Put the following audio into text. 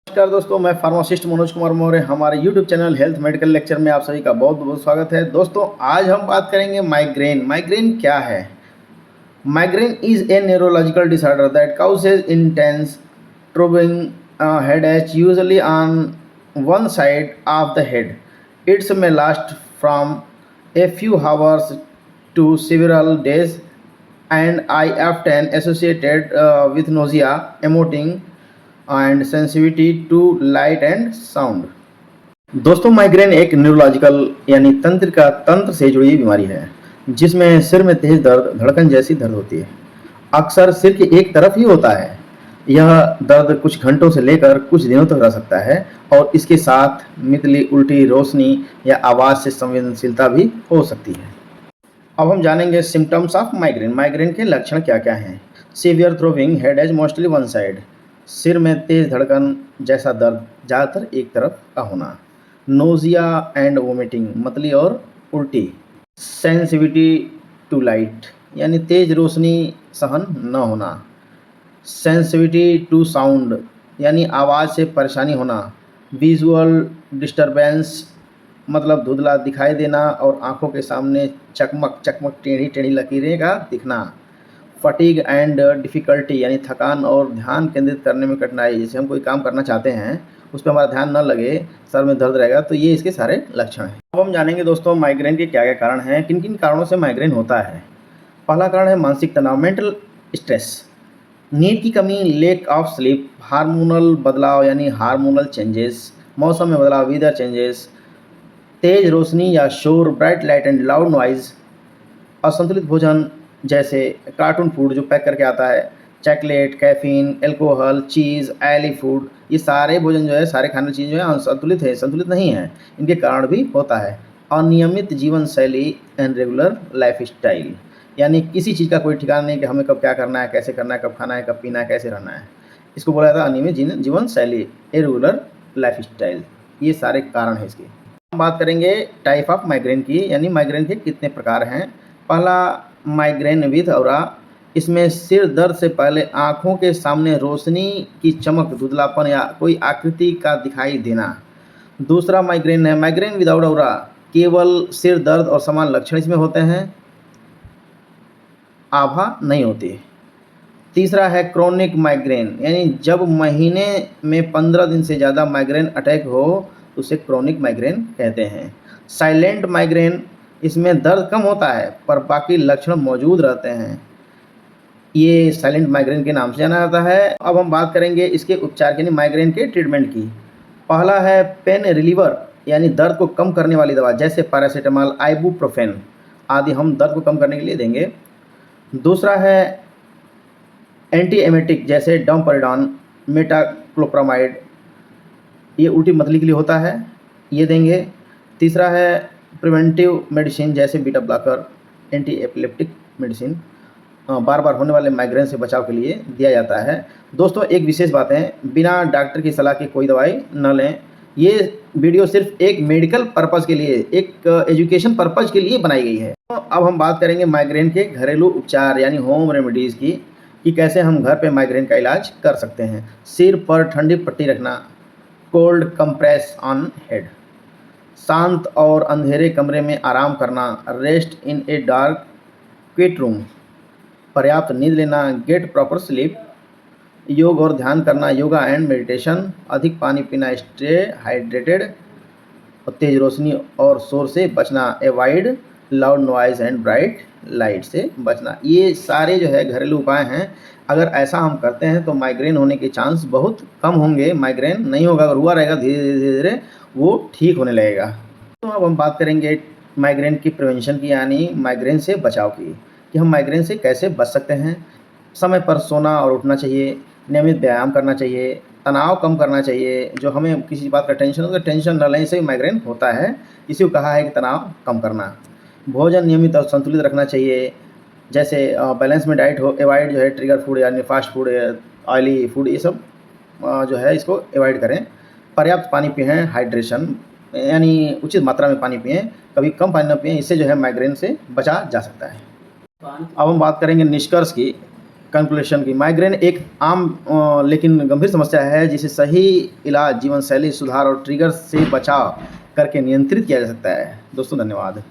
नमस्कार दोस्तों, मैं फार्मासिस्ट मनोज कुमार मौर्य। हमारे YouTube channel health medical lecture में आप सभी का बहुत बहुत स्वागत है। दोस्तों, आज हम बात करेंगे माइग्रेन। माइग्रेन क्या है? Migraine is a neurological disorder that causes intense throbbing headache usually on one side of the head. It may last from a few hours to several days and I often associated with nausea, vomiting and sensitivity to light and sound. दोस्तों, migraine एक neurological यानी तंत्र से जुड़ी बीमारी है जिसमें सिर में तेज दर्द, धड़कन जैसी दर्द होती है। अक्सर सिर की एक तरफ ही होता है। यह दर्द कुछ घंटों से लेकर कुछ दिनों तक रह सकता है और इसके साथ मितली, उल्टी, रोशनी या आवाज़ से संवेदनशीलता भी हो सकती है। अब हम जानेंगे सिम्टम्स ऑफ माइग्रेन। माइग्रेन के लक्षण क्या क्या हैं? Severe throbbing headaches mostly one side, सिर में तेज धड़कन जैसा दर्द, ज़्यादातर एक तरफ का होना। नोजिया एंड वोमिटिंग, मतली और उल्टी। सेंसिटिविटी टू लाइट, यानी तेज रोशनी सहन न होना। सेंसिटिविटी टू साउंड, यानी आवाज़ से परेशानी होना। विजुअल डिस्टरबेंस, मतलब धुंधला दिखाई देना और आंखों के सामने चकमक चकमक, टेढ़ी टेढ़ी लकीरें का दिखना। फटीग एंड डिफ़िकल्टी, यानी थकान और ध्यान केंद्रित करने में कठिनाई। जैसे हम कोई काम करना चाहते हैं, उस पर हमारा ध्यान न लगे, सर में दर्द रहेगा, तो ये इसके सारे लक्षण हैं। अब हम जानेंगे दोस्तों माइग्रेन के क्या क्या कारण हैं, किन किन कारणों से माइग्रेन होता है। पहला कारण है मानसिक तनाव, मेंटल स्ट्रेस। नींद की कमी, लेक ऑफ स्लीप। हार्मोनल बदलाव यानी हार्मोनल चेंजेस। मौसम में बदलाव, वेदर चेंजेस। तेज रोशनी या शोर, bright light and loud noise. असंतुलित भोजन जैसे कार्टून फूड जो पैक करके आता है, चॉकलेट, कैफ़ीन, अल्कोहल, चीज़, ऑयली फूड, ये सारे भोजन जो है, सारे खाने चीज़ जो है असंतुलित है, संतुलित नहीं है। इनके कारण भी होता है। अनियमित जीवन शैली एंड रेगुलर लाइफ़स्टाइल, यानी किसी चीज़ का कोई ठिकाना नहीं कि हमें कब क्या करना है, कैसे करना है, कब खाना है, कब पीना है, कैसे रहना है। इसको बोला जाता है अनियमित जीवन शैली, इर्रेगुलर लाइफ़स्टाइल। ये सारे कारण हैं इसके। हम बात करेंगे टाइप ऑफ माइग्रेन की, यानी माइग्रेन के कितने प्रकार हैं। पहला माइग्रेन विथ ऑरा, इसमें सिर दर्द से पहले आँखों के सामने रोशनी की चमक, धुंधलापन या कोई आकृति का दिखाई देना। दूसरा माइग्रेन है माइग्रेन विदाउट ऑरा, केवल सिर दर्द और समान लक्षण इसमें होते हैं, आभा नहीं होती। तीसरा है क्रोनिक माइग्रेन, यानी जब महीने में 15 दिन से ज़्यादा माइग्रेन अटैक हो तो उसे क्रोनिक माइग्रेन कहते हैं। साइलेंट माइग्रेन, इसमें दर्द कम होता है पर बाकी लक्षण मौजूद रहते हैं। ये साइलेंट माइग्रेन के नाम से जाना जाता है। अब हम बात करेंगे इसके उपचार की, यानी माइग्रेन के ट्रीटमेंट की। पहला है पेन रिलीवर, यानी दर्द को कम करने वाली दवा, जैसे पैरासीटामोल, आइबुप्रोफेन आदि हम दर्द को कम करने के लिए देंगे। दूसरा है एंटी एमेटिक, जैसे डोमपेरिडोन, मेटाक्लोप्रामाइड, ये उल्टी मतली के लिए होता है, ये देंगे। तीसरा है प्रिवेंटिव मेडिसिन, जैसे beta blocker, anti epileptic medicine, बार बार होने वाले माइग्रेन से बचाव के लिए दिया जाता है। दोस्तों, एक विशेष बात है, बिना डॉक्टर की सलाह के कोई दवाई न लें। ये वीडियो सिर्फ एक मेडिकल पर्पज़ के लिए, एक एजुकेशन पर्पज़ के लिए बनाई गई है। तो अब हम बात करेंगे माइग्रेन के घरेलू उपचार, यानी होम रेमेडीज़ की, कि कैसे हम घर पे माइग्रेन का इलाज कर सकते हैं। सिर पर ठंडी पट्टी रखना, कोल्ड कंप्रेस ऑन हेड। शांत और अंधेरे कमरे में आराम करना, rest in a dark quit room. पर्याप्त नींद लेना, गेट प्रॉपर स्लीप। योग और ध्यान करना, योगा एंड मेडिटेशन। अधिक पानी पीना, स्टे हाइड्रेटेड। और तेज रोशनी और शोर से बचना, avoid loud noise and bright light से बचना। ये सारे जो है घरेलू उपाय हैं। अगर ऐसा हम करते हैं तो माइग्रेन होने के चांस बहुत कम होंगे। माइग्रेन नहीं होगा, अगर हुआ रहेगा धीरे धीरे धीरे धीरे वो ठीक होने लगेगा। तो अब हम बात करेंगे माइग्रेन की प्रिवेंशन की, यानी माइग्रेन से बचाव की, कि हम माइग्रेन से कैसे बच सकते हैं। समय पर सोना और उठना चाहिए, नियमित व्यायाम करना चाहिए, तनाव कम करना चाहिए। जो हमें किसी बात का टेंशन हो तो टेंशन न लें, इससे भी माइग्रेन होता है, इसी को कहा है कि तनाव कम करना। भोजन नियमित और संतुलित रखना चाहिए, जैसे बैलेंस में डाइट हो, एवॉइड जो है ट्रिगर फूड यानी फास्ट फूड, ऑयली फूड, ये सब जो है इसको एवॉइड करें। पर्याप्त पानी पिएं, हाइड्रेशन यानी उचित मात्रा में पानी पिएं, कभी कम पानी न पिएं, इससे जो है माइग्रेन से बचा जा सकता है। अब हम बात करेंगे निष्कर्ष की, कंक्लूशन की माइग्रेन एक आम लेकिन गंभीर समस्या है जिसे सही इलाज, जीवन शैली सुधार और ट्रिगर से बचाव करके नियंत्रित किया जा सकता है। दोस्तों धन्यवाद।